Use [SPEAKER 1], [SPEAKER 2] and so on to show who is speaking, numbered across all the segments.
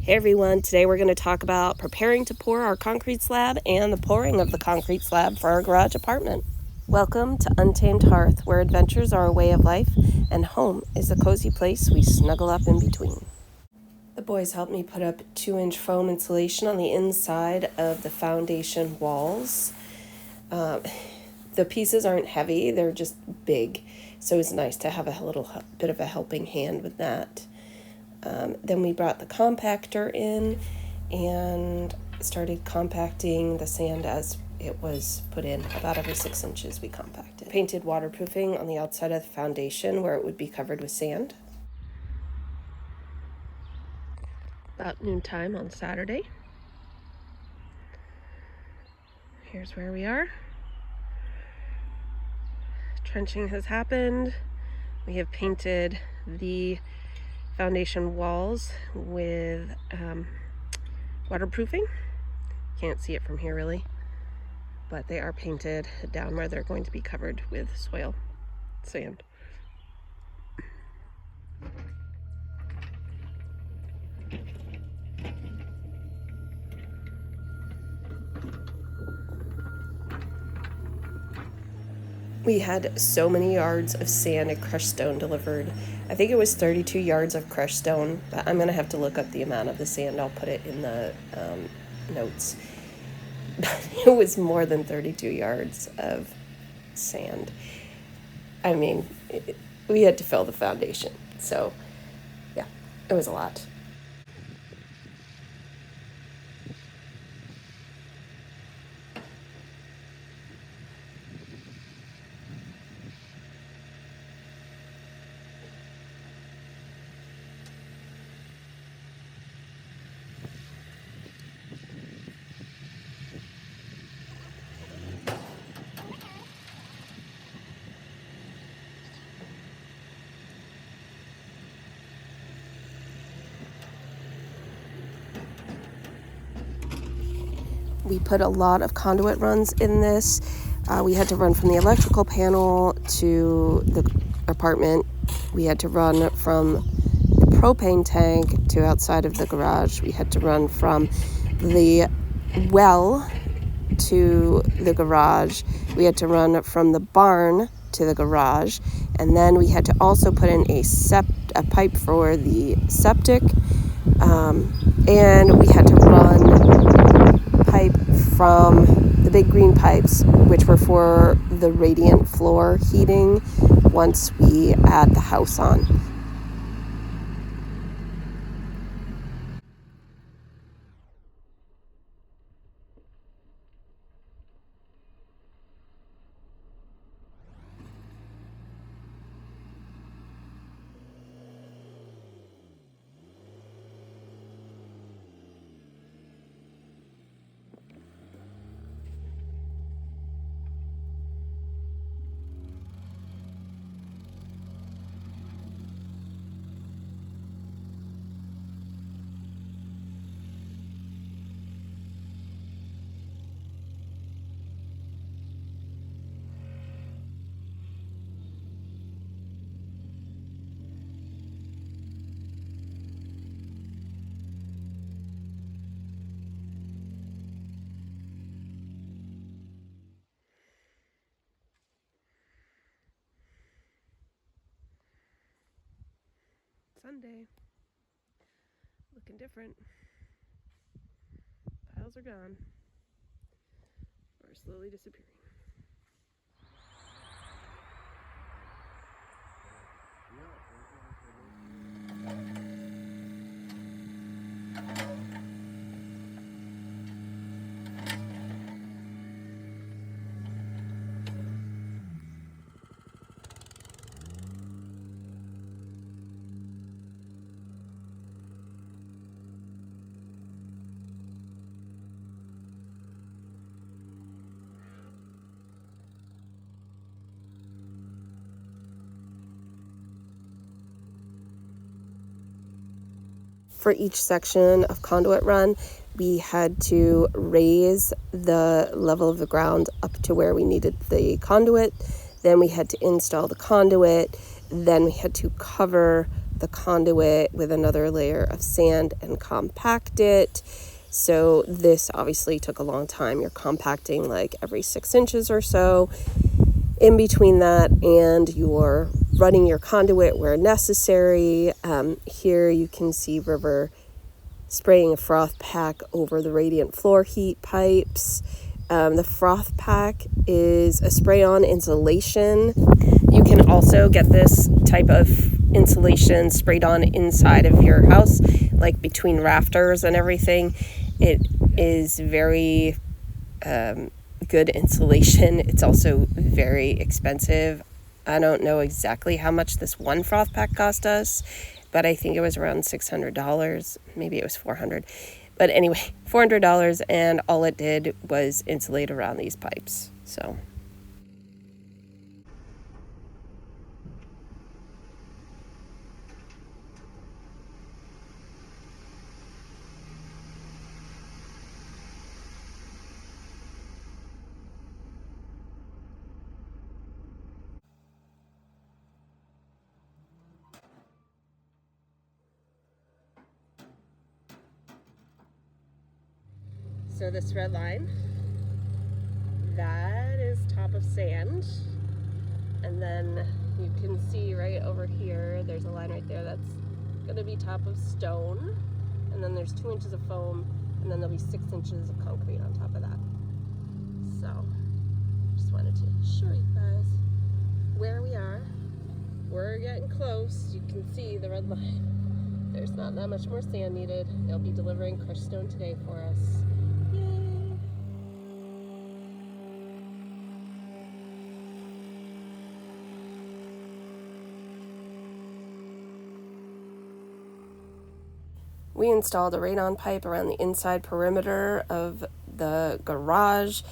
[SPEAKER 1] Hey everyone, today we're going to talk about preparing to pour our concrete slab and the pouring of the concrete slab for our garage apartment. Welcome to Untamed Hearth, where adventures are a way of life and home is a cozy place we snuggle up in between. The boys helped me put up 2-inch foam insulation on the inside of the foundation walls. The pieces aren't heavy, they're just big, so it's nice to have a little bit of a helping hand with that. Then we brought the compactor in and started compacting the sand as it was put in. About every 6 inches we compacted. Painted waterproofing on the outside of the foundation where it would be covered with sand. About noontime on Saturday. Here's where we are. Trenching has happened. We have painted the foundation walls with waterproofing. Can't see it from here really, but they are painted down where they're going to be covered with soil, sand. We had so many yards of sand and crushed stone delivered. I think it was 32 yards of crushed stone, but I'm gonna have to look up the amount of the sand. I'll put it in the notes. It was more than 32 yards of sand. I mean, we had to fill the foundation. So, yeah, it was a lot. We put a lot of conduit runs in this. We had to run from the electrical panel to the apartment. We had to run from the propane tank to outside of the garage. We had to run from the well to the garage. We had to run from the barn to the garage. And then we had to also put in a pipe for the septic. And we had to run pipe from the big green pipes, which were for the radiant floor heating once we add the house on. Sunday. Looking different. Piles are gone. Or slowly disappearing. For each section of conduit run, we had to raise the level of the ground up to where we needed the conduit. Then we had to install the conduit. Then we had to cover the conduit with another layer of sand and compact it. So this obviously took a long time. You're compacting like every 6 inches or so. In between that, and you're running your conduit where necessary. Here you can see River spraying a froth pack over the radiant floor heat pipes. The froth pack is a spray-on insulation. You can also get this type of insulation sprayed on inside of your house, like between rafters and everything. It is very good insulation. It's also very expensive. I don't know exactly how much this one froth pack cost us, but I think it was around $600. Maybe it was $400. But anyway, $400, and all it did was insulate around these pipes. So this red line, that is top of sand. And then you can see right over here, there's a line right there that's going to be top of stone. And then there's 2 inches of foam, and then there'll be 6 inches of concrete on top of that. So, just wanted to show you guys where we are. We're getting close. You can see the red line. There's not that much more sand needed. They'll be delivering crushed stone today for us. Yay! We installed a radon pipe around the inside perimeter of the garage.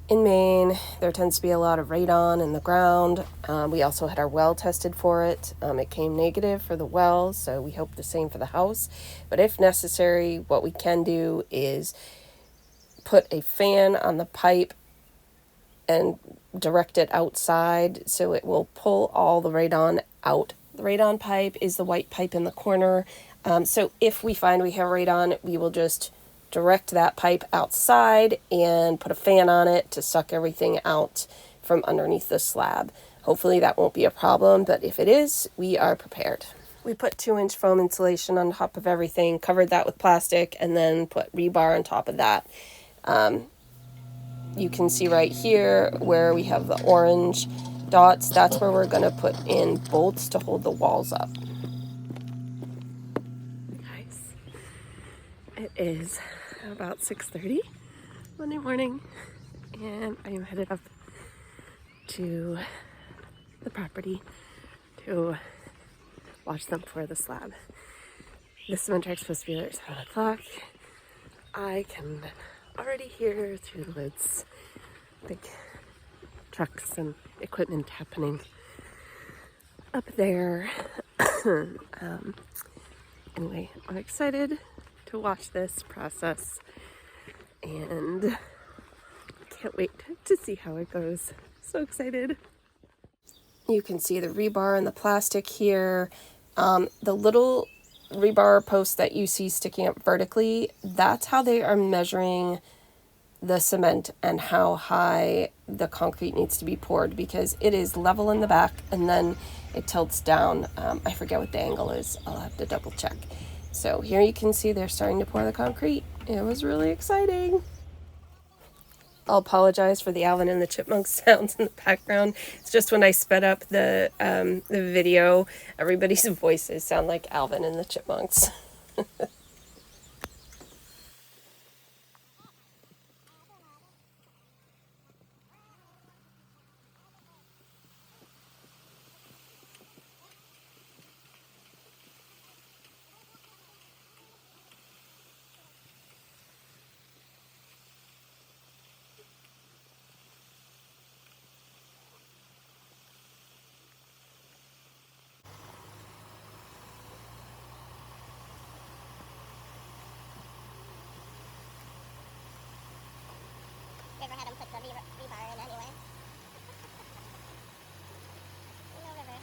[SPEAKER 1] In Maine, there tends to be a lot of radon in the ground. We also had our well tested for it. It came negative for the well, so we hope the same for the house. But if necessary, what we can do is put a fan on the pipe and direct it outside so it will pull all the radon out. The radon pipe is the white pipe in the corner. So if we find we have radon, we will just direct that pipe outside and put a fan on it to suck everything out from underneath the slab. Hopefully that won't be a problem, but if it is, we are prepared. We put 2-inch foam insulation on top of everything, covered that with plastic, and then put rebar on top of that. You can see right here where we have the orange dots. That's where we're going to put in bolts to hold the walls up. Guys, it is about 6:30 Monday morning, and I am headed up to the property to watch them pour the slab. This cement truck's supposed to be there at 7 o'clock. I can already hear through the woods big trucks and equipment happening up there. Anyway, I'm excited to watch this process and can't wait to see how it goes. So excited. You can see the rebar and the plastic here. The little rebar posts that you see sticking up vertically, that's how they are measuring the cement and how high the concrete needs to be poured, because it is level in the back and then it tilts down. I forget what the angle is. I'll have to double check. So here you can see they're starting to pour the concrete. It was really exciting. I'll apologize for the Alvin and the Chipmunks sounds in the background. It's just when I sped up the video, everybody's voices sound like Alvin and the Chipmunks.
[SPEAKER 2] River had them put the rebar in anyway. No, River.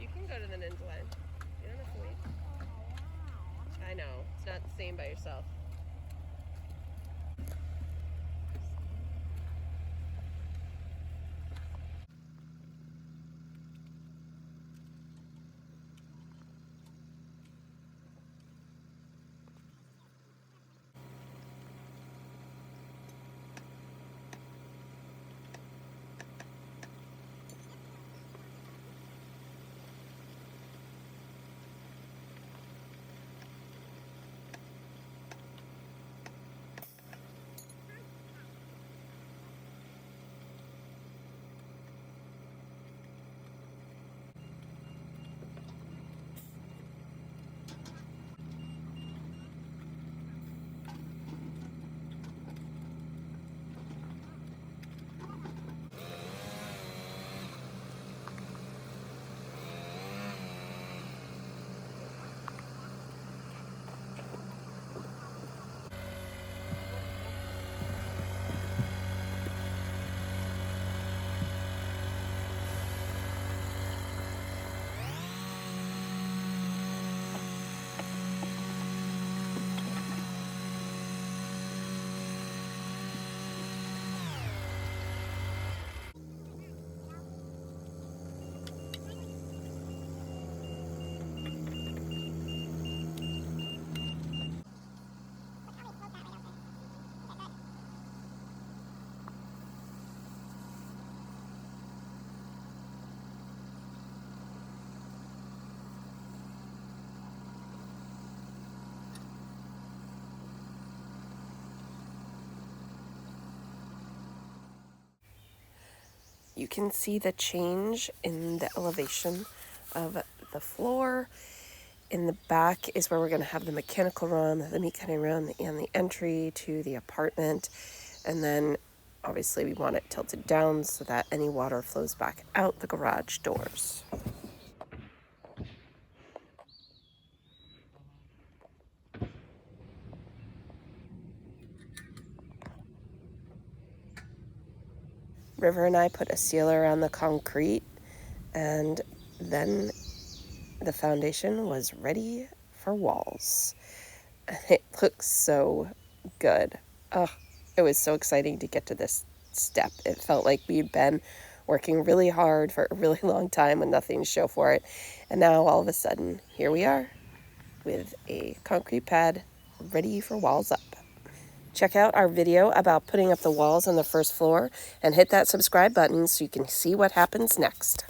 [SPEAKER 1] You can go to the ninja line. You don't have to wait. I know. It's not the same by yourself. You can see the change in the elevation of the floor. In the back is where we're going to have the mechanical room, the meat cutting room, and the entry to the apartment. And then obviously we want it tilted down so that any water flows back out the garage doors. River and I put a sealer on the concrete, and then the foundation was ready for walls. It looks so good. Oh, it was so exciting to get to this step. It felt like we'd been working really hard for a really long time with nothing to show for it. And now all of a sudden, here we are with a concrete pad ready for walls up. Check out our video about putting up the walls on the first floor and hit that subscribe button so you can see what happens next.